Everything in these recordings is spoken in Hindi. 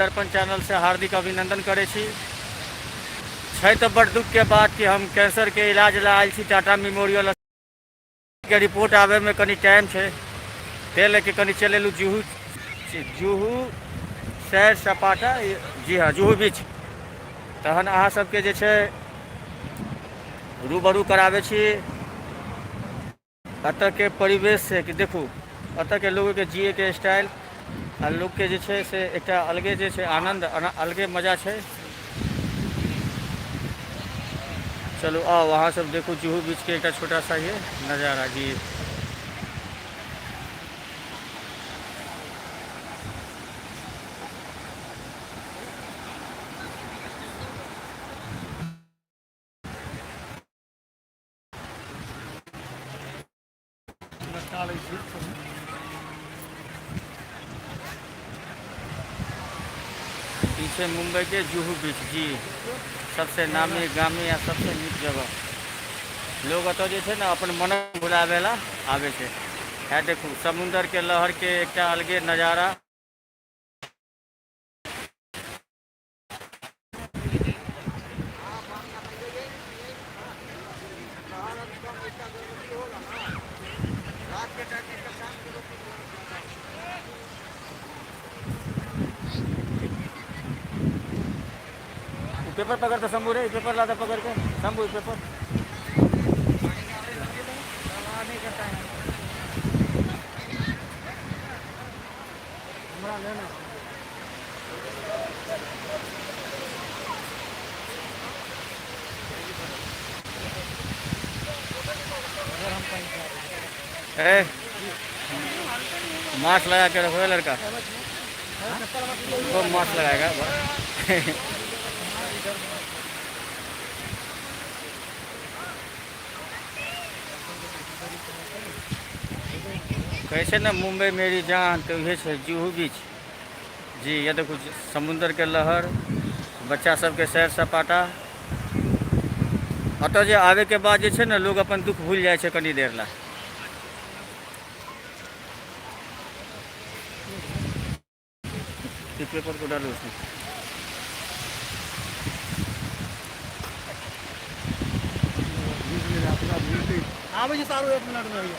दर्पण चैनल से हार्दिक अभिनंदन करे छी। छै तो बड़ दुख के बात कि हम कैंसर के इलाज ला आयल छी टाटा मेमोरियल के रिपोर्ट आवे में कनी टाइम है, ते लेके कनी चलेलू जूहू जूहू सैर सपाटा, जी हाँ जूहू बीच। तहन अहाँ सबके जे छै रूबरू करावे छी अतः के परिवेश से कि देखू अतः के लोगों के जिए के स्टाइल आ लोग के जे छै से एक अलगे जे छै आनंद अलगे मजा छै। चलो आओ वहाँ सब देखो जुहू बीच के एक छोटा सा ये नज़ारा जी। पीछे मुंबई के जुहू बीच जी, सबसे नामी गामी या सबसे नीक जगह। लोग अत जे छै ना अपन मन भुलावे ला आवे छै। है देखू समुंदर के लहर के एक अलगे नज़ारा। पेपर पकड़ तो शंभू रे, पेपर लादा पकड़ के शंभू पेपर। ए मास्क लगा के रखो लड़का, वो मास्क लगाएगा। कैसे ना मुंबई मेरी जान, तो ये है जुहू बीच जी। ये देखो समुंदर के लहर, बच्चा सबके सैर सपाटा। अत जे आवे के बाद जे छै ना लोग अपन दुख भूल जाए छै कनी देर ला। पेपर को डालो उसमें। आवे सारो 1 मिनट में भैया।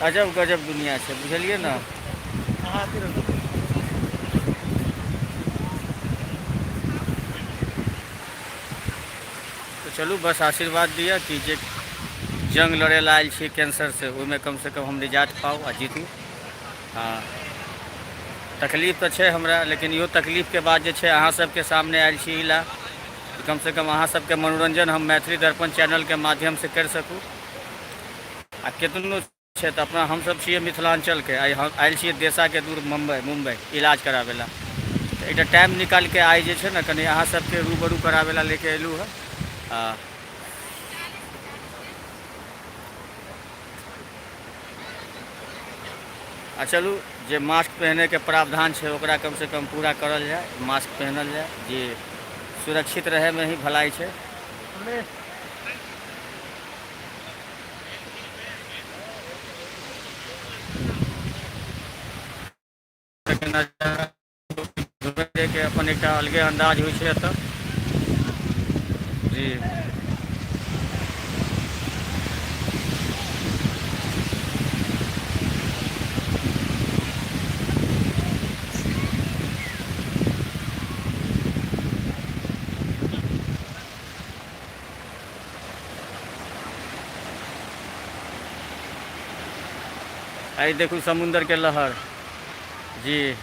अजब गजब दुनिया है, बुझलिए ना। तो चलू बस आशीर्वाद दिया कि जे जंग लड़े ला आयल छी कैंसर से, उसमें कम से कम हम निजात पाओ आ जीतू। हाँ तकलीफ तो है हमरा, लेकिन यो तकलीफ के बाद जे छै अहाँ सबके सामने आयल छी ला कम से कम अहाँ सबके मनोरंजन हम मैथिली दर्पण चैनल के माध्यम से कर सकूँ। आ केतनो छै तो अपना हम सब छिए मिथिलांचल के, आयल छिए देशा के दूर मुंबई इलाज करावे ला। तो एक टाइम निकाल के आई जे छै ना कनी अहाँ सबके रूबरू करावे ला लेके अयलू है। आ चलू जे मास्क पहने के प्रावधान है ओकरा कम से कम पूरा करल जाए, मास्क पहनल जाए जी। सुरक्षित रहे में ही भलाई है। के अपन एक अलगे अंदाज हो जी। आई देखो समुंदर के लहर जी।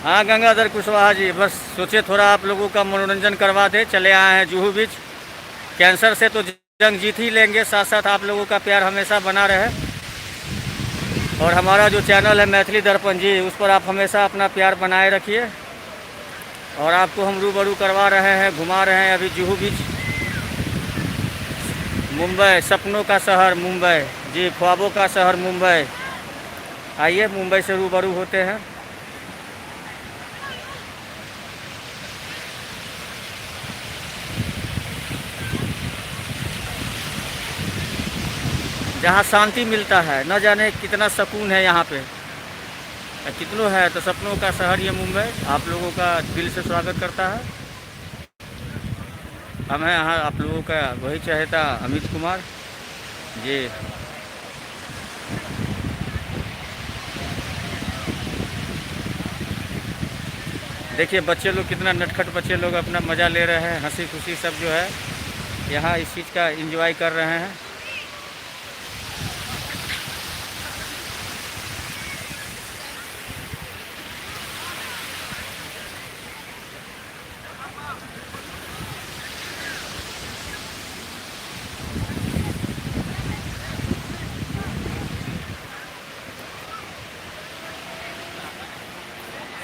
हाँ गंगाधर कुशवाहा जी, बस सोचे थोड़ा आप लोगों का मनोरंजन करवा दे, चले आए हैं जुहू बीच। कैंसर से तो जंग जीत ही लेंगे। साथ साथ आप लोगों का प्यार हमेशा बना रहे, और हमारा जो चैनल है मैथिली दर्पण जी, उस पर आप हमेशा अपना प्यार बनाए रखिए। और आपको हम रूबरू करवा रहे हैं, घुमा रहे हैं अभी जुहू बीच, मुंबई, सपनों का शहर मुंबई जी, ख्वाबों का शहर मुंबई। आइए मुंबई से रूबरू होते हैं। जहाँ शांति मिलता है, न जाने कितना सुकून है यहाँ पे, कितनों है। तो सपनों का शहर ये मुंबई आप लोगों का दिल से स्वागत करता है। हम हैं यहाँ आप लोगों का वही चहेता अमित कुमार जी। देखिए बच्चे लोग कितना नटखट बच्चे लोग अपना मज़ा ले रहे हैं, हंसी खुशी सब जो है यहाँ इस चीज़ का एंजॉय कर रहे हैं।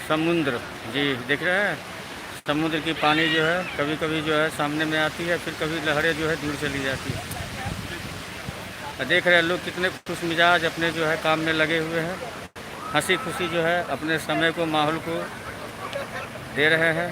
समुद्र जी देख रहे हैं, समुद्र की पानी जो है कभी कभी जो है सामने में आती है, फिर कभी लहरें जो है दूर चली जाती है। देख रहे हैं लोग कितने खुश मिजाज अपने जो है काम में लगे हुए हैं, हंसी खुशी जो है अपने समय को, माहौल को दे रहे हैं।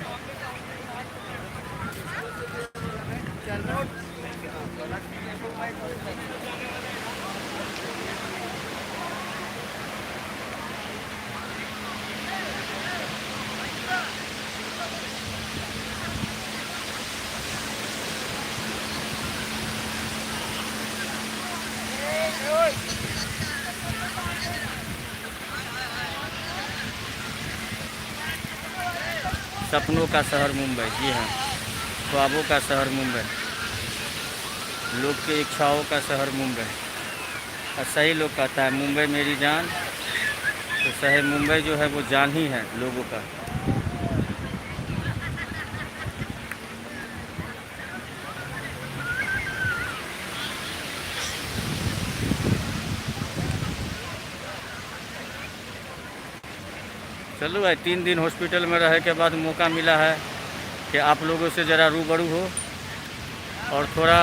सपनों का शहर मुंबई, जी हाँ, ख्वाबों का शहर मुंबई, लोग के इच्छाओं का शहर मुंबई। और सही लोग कहता है मुंबई मेरी जान, तो शहर मुंबई जो है वो जान ही है लोगों का। चलो भाई, 3 दिन हॉस्पिटल में रहे के बाद मौका मिला है कि आप लोगों से ज़रा रूबरू हो, और थोड़ा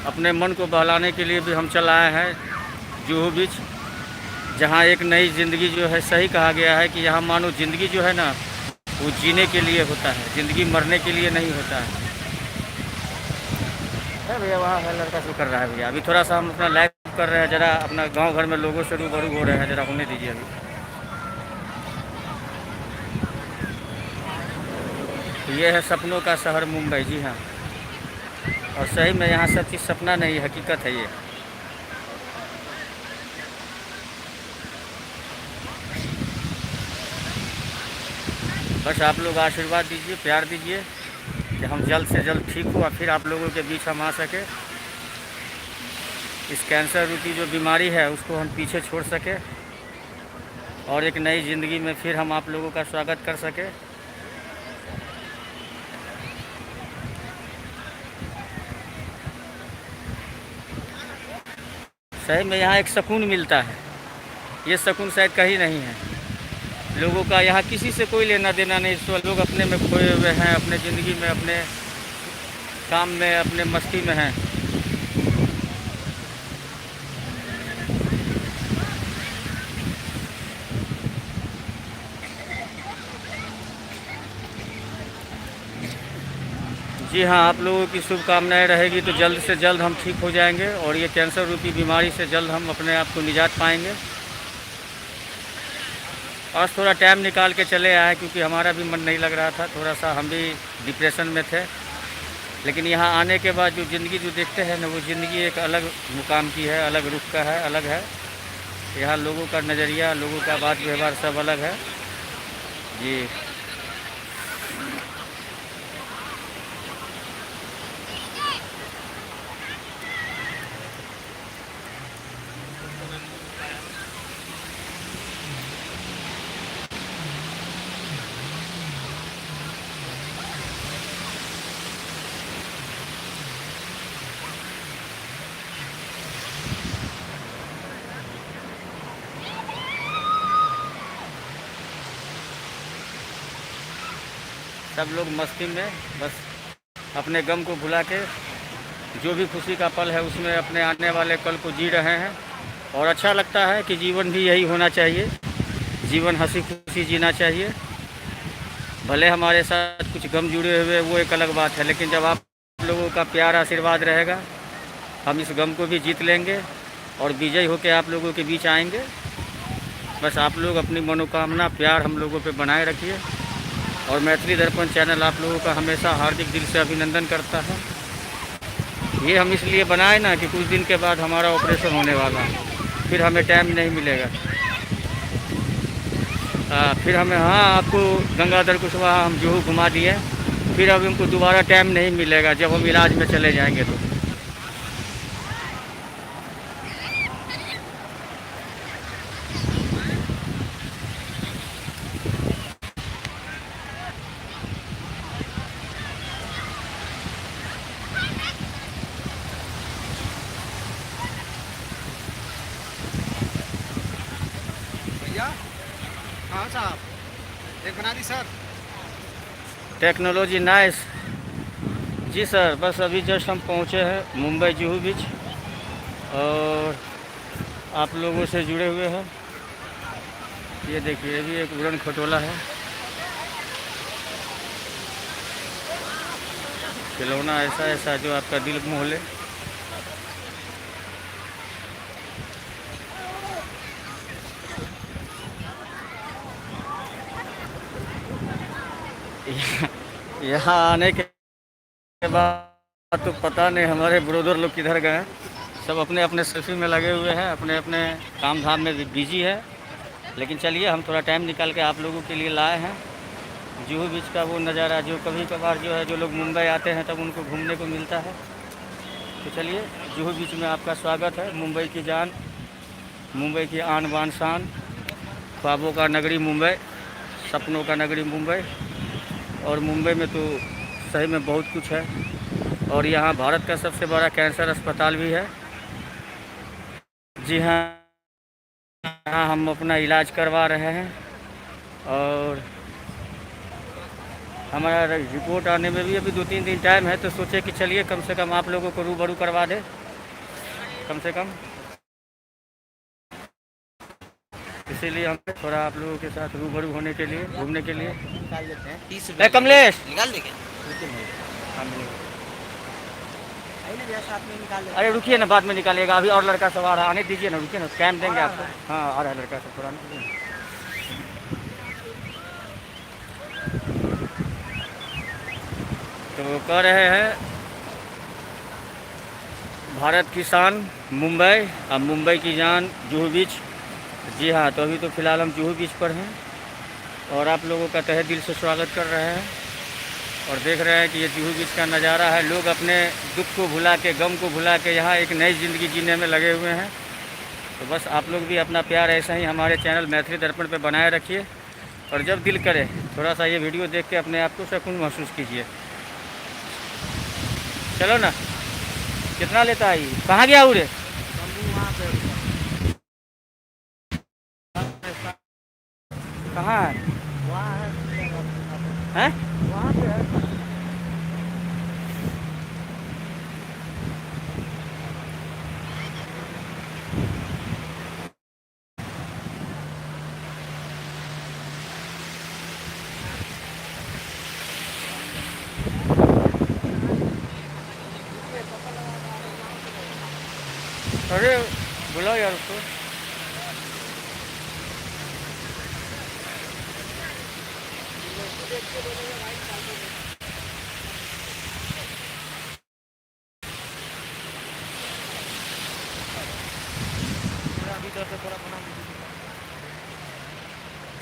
अपने मन को बहलाने के लिए भी हम चल आए हैं जुहू बीच, जहाँ एक नई ज़िंदगी जो है, सही कहा गया है कि यहाँ मानो ज़िंदगी जो है ना वो जीने के लिए होता है, ज़िंदगी मरने के लिए नहीं होता है। भैया वहाँ है लड़का शो कर रहा है भैया, अभी थोड़ा सा हम अपना लाइव कर रहे हैं, ज़रा अपना गांव घर में लोगों से रूबरू हो रहे हैं, ज़रा होने दीजिए अभी। तो ये है सपनों का शहर मुंबई, जी हाँ, और सही में यहाँ सब चीज़ सपना नहीं, हकीकत है ये। बस आप लोग आशीर्वाद दीजिए, प्यार दीजिए कि हम जल्द से जल्द ठीक हो और फिर आप लोगों के बीच हम आ सके, इस कैंसर रूपी जो बीमारी है उसको हम पीछे छोड़ सके, और एक नई ज़िंदगी में फिर हम आप लोगों का स्वागत कर सके। सही में यहाँ एक सुकून मिलता है, ये सुकून शायद कहीं नहीं है। लोगों का यहाँ किसी से कोई लेना देना नहीं, तो लोग अपने में खोए हुए हैं, अपने ज़िंदगी में, अपने काम में, अपने मस्ती में हैं। जी हाँ, आप लोगों की शुभकामनाएं रहेगी तो जल्द से जल्द हम ठीक हो जाएंगे, और ये कैंसर रूपी बीमारी से जल्द हम अपने आप को निजात पाएंगे। आज थोड़ा टाइम निकाल के चले आए क्योंकि हमारा भी मन नहीं लग रहा था, थोड़ा सा हम भी डिप्रेशन में थे, लेकिन यहाँ आने के बाद जो ज़िंदगी जो देखते हैं ना, वो ज़िंदगी एक अलग मुकाम की है, अलग रुख का है, अलग है। यहाँ लोगों का नज़रिया, लोगों का बात व्यवहार सब अलग है जी। सब लोग मस्ती में बस अपने गम को भुला के जो भी खुशी का पल है उसमें अपने आने वाले कल को जी रहे हैं। और अच्छा लगता है कि जीवन भी यही होना चाहिए, जीवन हंसी खुशी जीना चाहिए। भले हमारे साथ कुछ गम जुड़े हुए वो एक अलग बात है, लेकिन जब आप लोगों का प्यार आशीर्वाद रहेगा हम इस गम को भी जीत लेंगे और विजयी होकर आप लोगों के बीच आएंगे। बस आप लोग अपनी मनोकामना प्यार हम लोगों पे बनाए रखिए। और मैथिली दर्पण चैनल आप लोगों का हमेशा हार्दिक दिल से अभिनंदन करता है। ये हम इसलिए बनाए ना कि कुछ दिन के बाद हमारा ऑपरेशन होने वाला है, फिर हमें टाइम नहीं मिलेगा। फिर हमें आपको गंगाधर कुशवाहा हम जुहू घुमा दिए, फिर अब हमको दोबारा टाइम नहीं मिलेगा जब हम इलाज में चले जाएंगे तो। हाँ साहब, एक बना दी सर। Technology nice. जी सर, बस अभी जस्ट हम पहुँचे हैं मुंबई जुहू बीच और आप लोगों से जुड़े हुए हैं। ये देखिए, ये भी एक उड़न खटोला है, खिलौना ऐसा ऐसा जो आपका दिल मोह ले। यहाँ आने के बाद तो पता नहीं हमारे ब्रदर लोग किधर गए। सब अपने अपने सेल्फी में लगे हुए हैं, अपने अपने काम धाम में बिजी है। लेकिन चलिए, हम थोड़ा टाइम निकाल के आप लोगों के लिए लाए हैं जुहू बीच का वो नज़ारा जो कभी कभार जो है जो लोग मुंबई आते हैं तब उनको घूमने को मिलता है। तो चलिए, जुहू बीच में आपका स्वागत है। मुंबई की जान, मुंबई की आन बान शान, ख्वाबों का नगरी मुंबई, सपनों का नगरी मुंबई। और मुंबई में तो सही में बहुत कुछ है। और यहाँ भारत का सबसे बड़ा कैंसर अस्पताल भी है। जी हाँ, यहाँ हम अपना इलाज करवा रहे हैं और हमारा रिपोर्ट आने में भी अभी 2-3 दिन टाइम है। तो सोचे कि चलिए कम से कम आप लोगों को रूबरू करवा दे, कम से कम। इसीलिए हम थोड़ा आप लोगों के साथ रूबरू होने के लिए, घूमने के लिए। निकाल देते हैं 30 कमलेश निकाल देंगे। साथ में निकाल देते। अरे रुकिए ना, बाद में निकालिएगा, अभी और लड़का सवार है, आने दीजिए ना, रुकिए ना, टाइम देंगे आपको। हाँ, आ रहा है लड़का सब, थोड़ा ना। तो कह रहे हैं भारत की शान मुंबई और मुंबई की जान जुहू बीच। जी हाँ, तो अभी तो फ़िलहाल हम जुहू बीच पर हैं और आप लोगों का तहे दिल से स्वागत कर रहे हैं। और देख रहे हैं कि ये जुहू बीच का नज़ारा है। लोग अपने दुख को भुला के, गम को भुला के यहाँ एक नई ज़िंदगी जीने में लगे हुए हैं। तो बस आप लोग भी अपना प्यार ऐसा ही हमारे चैनल मैथिली दर्पण पे बनाए रखिए। और जब दिल करे थोड़ा सा ये वीडियो देख के अपने आप को सुकून महसूस कीजिए। चलो ना, कितना लेता है ये? कहाँ गया उरे? कहाँ है? हैं? वहाँ पे है। अरे बुलाओ यार उसको।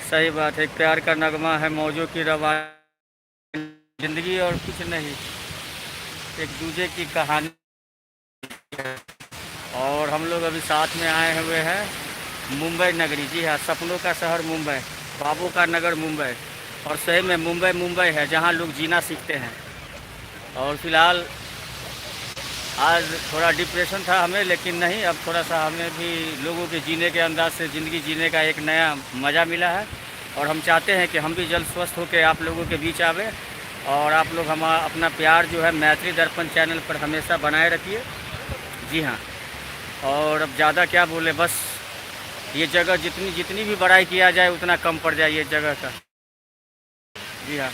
सही बात है, एक प्यार का नगमा है, मौजों की रवा जिंदगी और कुछ नहीं, एक दूजे की कहानी है। और हम लोग अभी साथ में आए हुए हैं मुंबई नगरी। जी हाँ, सपनों का शहर मुंबई, ख्वाबों का नगर मुंबई। और सही में मुंबई मुंबई है जहाँ लोग जीना सीखते हैं। और फिलहाल आज थोड़ा डिप्रेशन था हमें, लेकिन नहीं, अब थोड़ा सा हमें भी लोगों के जीने के अंदाज से ज़िंदगी जीने का एक नया मज़ा मिला है। और हम चाहते हैं कि हम भी जल्द स्वस्थ होकर आप लोगों के बीच आवे और आप लोग हम अपना प्यार जो है मैथिली दर्पण चैनल पर हमेशा बनाए रखिए। जी हाँ, और अब ज़्यादा क्या बोले, बस ये जगह जितनी भी बड़ाई किया जाए उतना कम पड़ जाए ये जगह का। जी हाँ,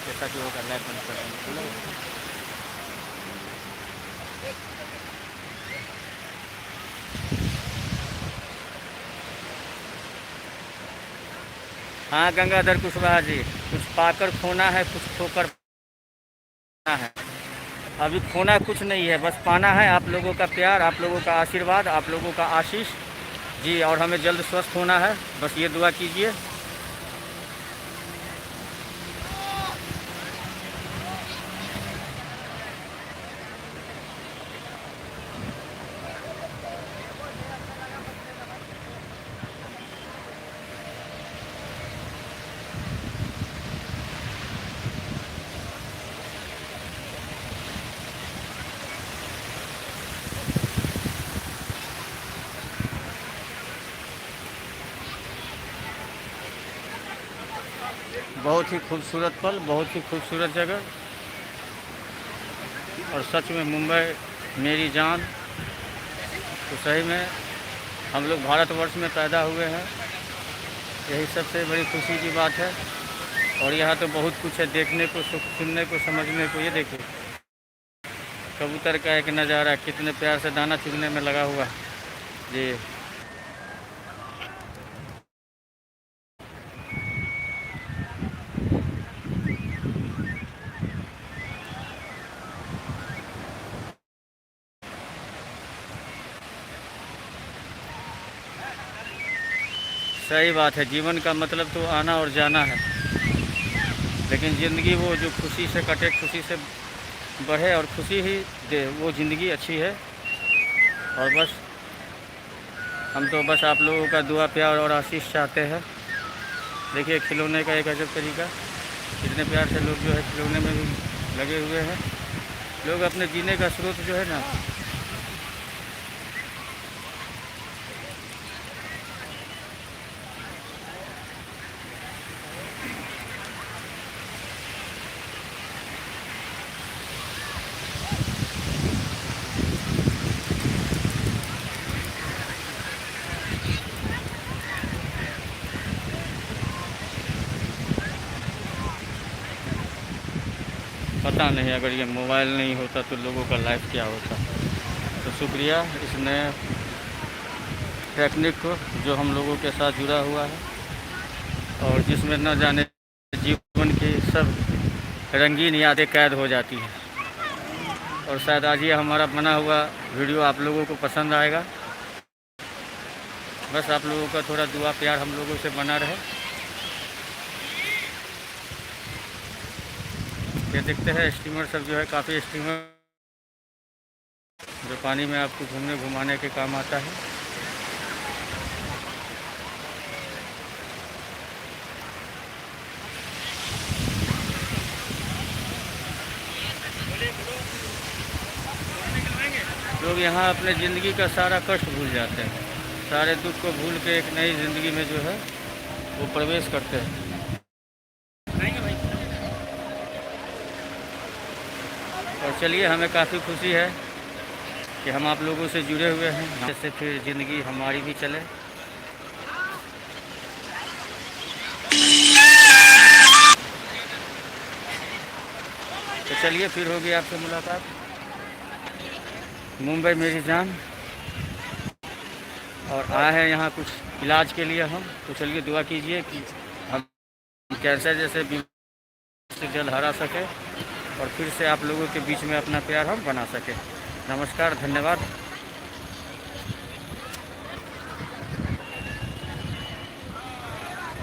जैसा कि होगा लाइट बंद कर देंगे। हाँ गंगाधर कुशवाहा जी, कुछ पाकर खोना है, कुछ खोकर पाना है। अभी खोना कुछ नहीं है, बस पाना है आप लोगों का प्यार, आप लोगों का आशीर्वाद, आप लोगों का आशीष जी। और हमें जल्द स्वस्थ होना है, बस ये दुआ कीजिए। बहुत ही खूबसूरत पल, बहुत ही खूबसूरत जगह, और सच में मुंबई मेरी जान। तो सही में हम लोग भारतवर्ष में पैदा हुए हैं, यही सबसे बड़ी खुशी की बात है। और यहाँ तो बहुत कुछ है देखने को, सुनने को, समझने को। ये देखिए कबूतर का एक नज़ारा कितने प्यार से दाना चुगने में लगा हुआ जी। सही बात है, जीवन का मतलब तो आना और जाना है, लेकिन ज़िंदगी वो जो खुशी से कटे, खुशी से बढ़े और खुशी ही दे, वो ज़िंदगी अच्छी है। और बस हम तो बस आप लोगों का दुआ प्यार और आशीष चाहते हैं। देखिए खिलौने का एक अजब तरीका, कितने प्यार से लोग जो है खिलौने में भी लगे हुए हैं। लोग अपने जीने का स्रोत जो है ना, पता नहीं अगर ये मोबाइल नहीं होता तो लोगों का लाइफ क्या होता। तो शुक्रिया इस नए टेक्निक को जो हम लोगों के साथ जुड़ा हुआ है, और जिसमें न जाने जीवन की सब रंगीन यादें कैद हो जाती हैं। और शायद आज ये हमारा बना हुआ वीडियो आप लोगों को पसंद आएगा। बस आप लोगों का थोड़ा दुआ प्यार हम लोगों से बना रहे। ये देखते हैं स्टीमर सब जो है, काफ़ी स्टीमर जो पानी में आपको घुमाने के काम आता है। लोग यहाँ अपने ज़िंदगी का सारा कष्ट भूल जाते हैं, सारे दुख को भूल के एक नई ज़िंदगी में जो है वो प्रवेश करते हैं। और चलिए, हमें काफ़ी खुशी है कि हम आप लोगों से जुड़े हुए हैं, जैसे फिर ज़िंदगी हमारी भी चले। तो चलिए फिर होगी आपसे मुलाकात। मुंबई मेरी जान, और आए हैं यहाँ कुछ इलाज के लिए हम। तो चलिए दुआ कीजिए कि हम कैंसर जैसे बीमारी से जल्द हरा सके और फिर से आप लोगों के बीच में अपना प्यार हम बना सके। नमस्कार, धन्यवाद।